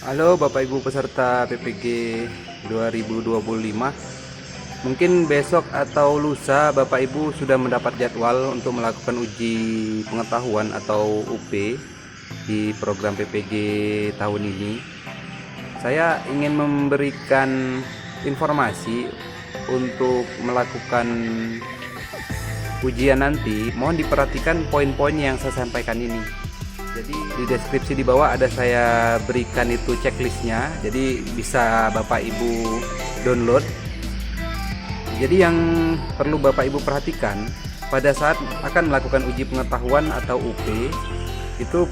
Halo Bapak Ibu peserta PPG 2025. Mungkin besok atau lusa Bapak Ibu sudah mendapat jadwal untuk melakukan uji pengetahuan atau UP di program PPG tahun ini. Saya ingin memberikan informasi untuk melakukan ujian nanti. Mohon diperhatikan poin-poin yang saya sampaikan ini. Jadi di deskripsi di bawah ada saya berikan itu checklistnya, jadi bisa Bapak Ibu download. Jadi yang perlu Bapak Ibu perhatikan pada saat akan melakukan uji pengetahuan atau UP itu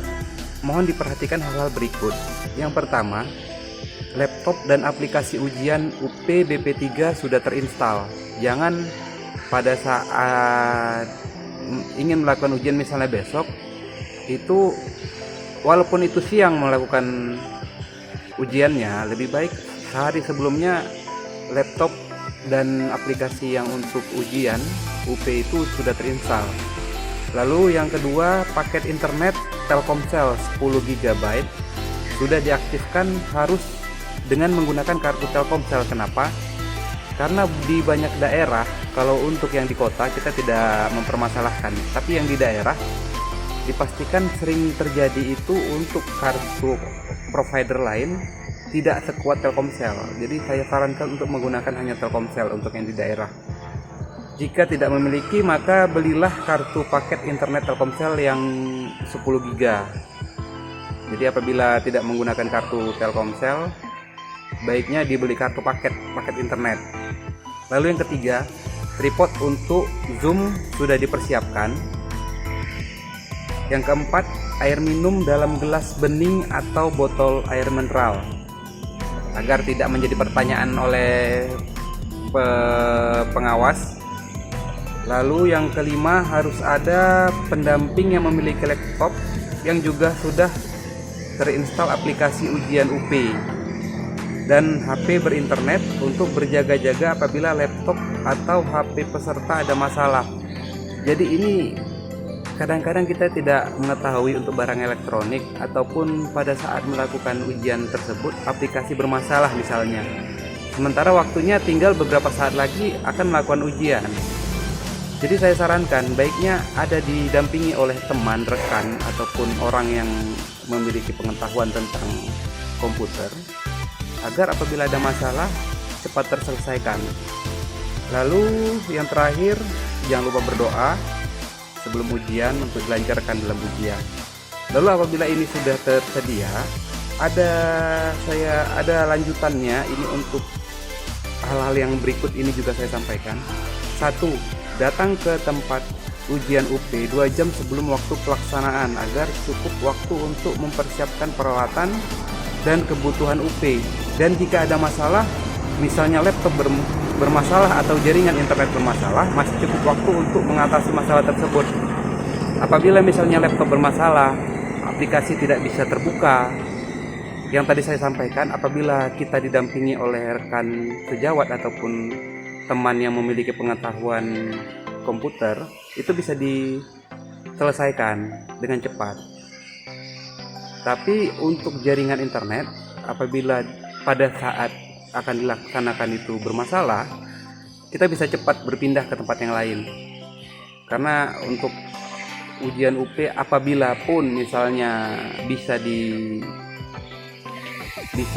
mohon diperhatikan hal-hal berikut. Yang pertama, laptop dan aplikasi ujian UP BP3 sudah terinstall. Jangan pada saat ingin melakukan ujian misalnya besok itu, walaupun itu siang melakukan ujiannya, lebih baik sehari sebelumnya laptop dan aplikasi yang untuk ujian UP itu sudah terinstall. Lalu yang kedua, paket internet Telkomsel 10 GB sudah diaktifkan harus dengan menggunakan kartu Telkomsel. Kenapa? Karena di banyak daerah, kalau untuk yang di kota kita tidak mempermasalahkan, tapi yang di daerah dipastikan sering terjadi itu untuk kartu provider lain tidak sekuat Telkomsel. Jadi saya sarankan untuk menggunakan hanya Telkomsel untuk yang di daerah. Jika tidak memiliki, maka belilah kartu paket internet Telkomsel yang 10 GB. Jadi apabila tidak menggunakan kartu Telkomsel, baiknya dibeli kartu paket internet. Lalu yang ketiga, tripod untuk Zoom sudah dipersiapkan. Yang keempat, air minum dalam gelas bening atau botol air mineral, agar tidak menjadi pertanyaan oleh pengawas. Lalu yang kelima, harus ada pendamping yang memiliki laptop yang juga sudah terinstall aplikasi ujian UP dan HP berinternet untuk berjaga-jaga apabila laptop atau HP peserta ada masalah. Jadi ini kadang-kadang kita tidak mengetahui untuk barang elektronik ataupun pada saat melakukan ujian tersebut aplikasi bermasalah misalnya. Sementara waktunya tinggal beberapa saat lagi akan melakukan ujian. Jadi saya sarankan baiknya ada didampingi oleh teman, rekan ataupun orang yang memiliki pengetahuan tentang komputer agar apabila ada masalah cepat terselesaikan. Lalu yang terakhir, jangan lupa berdoa sebelum ujian untuk dilancarkan dalam ujian. Lalu apabila ini sudah tersedia, ada lanjutannya ini untuk hal-hal yang berikut ini juga saya sampaikan. 1. Datang ke tempat ujian UP 2 jam sebelum waktu pelaksanaan agar cukup waktu untuk mempersiapkan peralatan dan kebutuhan UP. Dan jika ada masalah, misalnya laptop bermasalah atau jaringan internet bermasalah, masih cukup waktu untuk mengatasi masalah tersebut. Apabila misalnya laptop bermasalah, aplikasi tidak bisa terbuka, yang tadi saya sampaikan, apabila kita didampingi oleh rekan sejawat ataupun teman yang memiliki pengetahuan komputer, itu bisa diselesaikan dengan cepat. Tapi untuk jaringan internet, apabila pada saat akan dilaksanakan itu bermasalah, kita bisa cepat berpindah ke tempat yang lain. Karena untuk ujian UP apabila pun misalnya bisa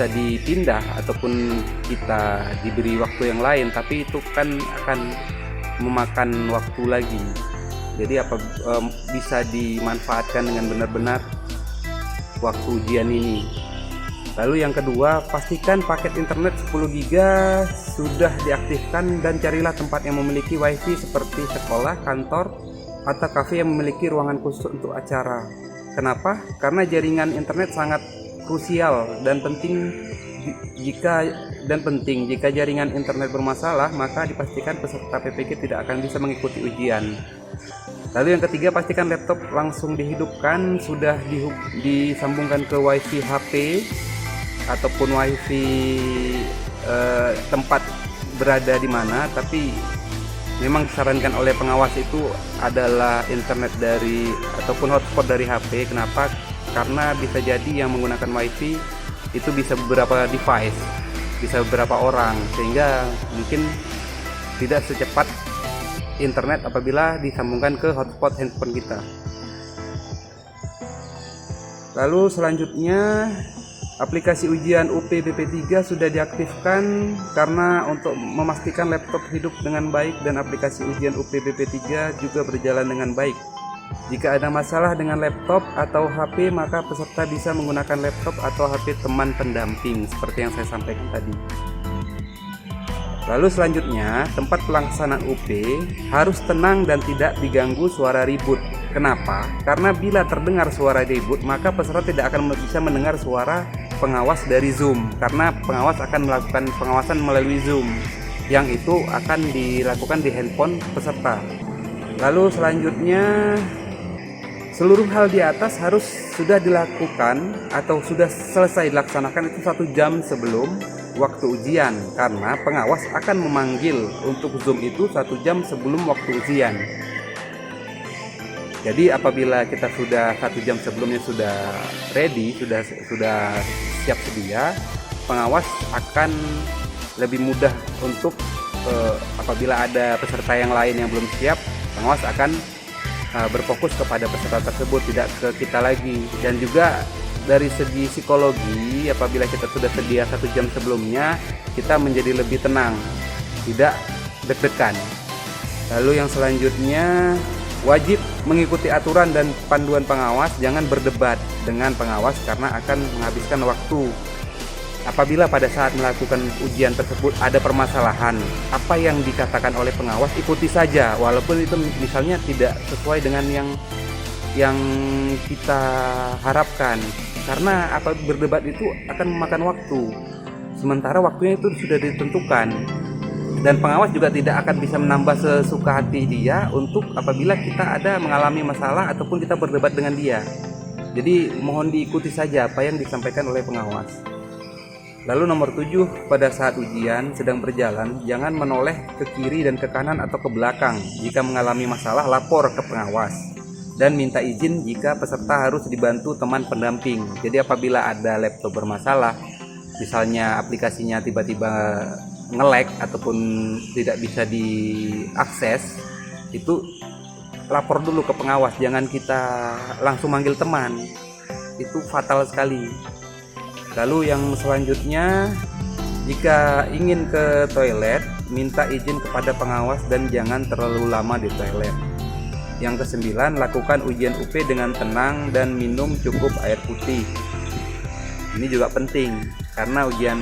dipindah ataupun kita diberi waktu yang lain, tapi itu kan akan memakan waktu lagi. Jadi bisa dimanfaatkan dengan benar-benar waktu ujian ini. Lalu yang kedua, pastikan paket internet 10 GB sudah diaktifkan dan carilah tempat yang memiliki wifi seperti sekolah, kantor, atau kafe yang memiliki ruangan khusus untuk acara. Kenapa? Karena jaringan internet sangat krusial dan penting. Jika jaringan internet bermasalah, maka dipastikan peserta PPG tidak akan bisa mengikuti ujian. Lalu yang ketiga, pastikan laptop langsung dihidupkan, sudah disambungkan ke wifi HP ataupun wifi tempat berada di mana, tapi memang disarankan oleh pengawas itu adalah internet ataupun hotspot dari HP. Kenapa? Karena bisa jadi yang menggunakan wifi itu bisa beberapa device, bisa beberapa orang, sehingga mungkin tidak secepat internet apabila disambungkan ke hotspot handphone kita. Lalu selanjutnya, aplikasi ujian UPBP3 sudah diaktifkan karena untuk memastikan laptop hidup dengan baik dan aplikasi ujian UPBP3 juga berjalan dengan baik. Jika ada masalah dengan laptop atau HP, maka peserta bisa menggunakan laptop atau HP teman pendamping seperti yang saya sampaikan tadi. Lalu selanjutnya, tempat pelaksanaan UP harus tenang dan tidak diganggu suara ribut. Kenapa? Karena bila terdengar suara ribut, maka peserta tidak akan bisa mendengar suara pengawas dari Zoom, karena pengawas akan melakukan pengawasan melalui Zoom yang itu akan dilakukan di handphone peserta. Lalu selanjutnya, seluruh hal di atas harus sudah dilakukan atau sudah selesai dilaksanakan itu 1 jam sebelum waktu ujian, karena pengawas akan memanggil untuk Zoom itu 1 jam sebelum waktu ujian. Jadi apabila kita sudah 1 jam sebelumnya sudah ready, sudah siap sedia, pengawas akan lebih mudah untuk apabila ada peserta yang lain yang belum siap, pengawas akan berfokus kepada peserta tersebut, tidak ke kita lagi. Dan juga dari segi psikologi, apabila kita sudah sedia 1 jam sebelumnya, kita menjadi lebih tenang, tidak deg-degan. Lalu yang selanjutnya, wajib mengikuti aturan dan panduan pengawas, jangan berdebat dengan pengawas karena akan menghabiskan waktu. Apabila pada saat melakukan ujian tersebut ada permasalahan, apa yang dikatakan oleh pengawas ikuti saja, walaupun itu misalnya tidak sesuai dengan yang kita harapkan, karena apa berdebat itu akan memakan waktu, sementara waktunya itu sudah ditentukan. Dan pengawas juga tidak akan bisa menambah sesuka hati dia untuk apabila kita ada mengalami masalah ataupun kita berdebat dengan dia. Jadi mohon diikuti saja apa yang disampaikan oleh pengawas. Lalu nomor 7, pada saat ujian sedang berjalan, jangan menoleh ke kiri dan ke kanan atau ke belakang. Jika mengalami masalah, lapor ke pengawas dan minta izin jika peserta harus dibantu teman pendamping. Jadi apabila ada laptop bermasalah, misalnya aplikasinya tiba-tiba nge-lag ataupun tidak bisa diakses, itu lapor dulu ke pengawas, jangan kita langsung manggil teman, itu fatal sekali. Lalu yang selanjutnya, jika ingin ke toilet, minta izin kepada pengawas dan jangan terlalu lama di toilet. Yang ke-9, lakukan ujian UP dengan tenang dan minum cukup air putih. Ini juga penting karena ujian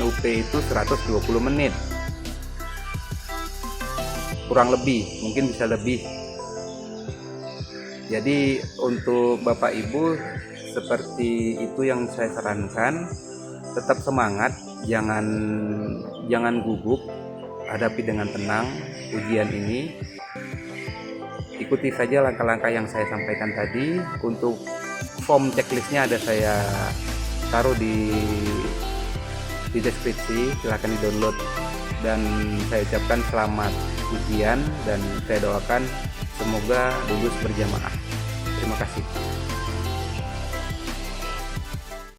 UP itu 120 menit kurang lebih, mungkin bisa lebih. Jadi untuk Bapak Ibu seperti itu yang saya sarankan, tetap semangat, jangan gugup, hadapi dengan tenang ujian ini. Ikuti saja langkah-langkah yang saya sampaikan tadi. Untuk form checklistnya ada saya taruh di deskripsi, silahkan di-download. Dan saya ucapkan selamat ujian dan saya doakan semoga lulus berjamaah. Terima kasih.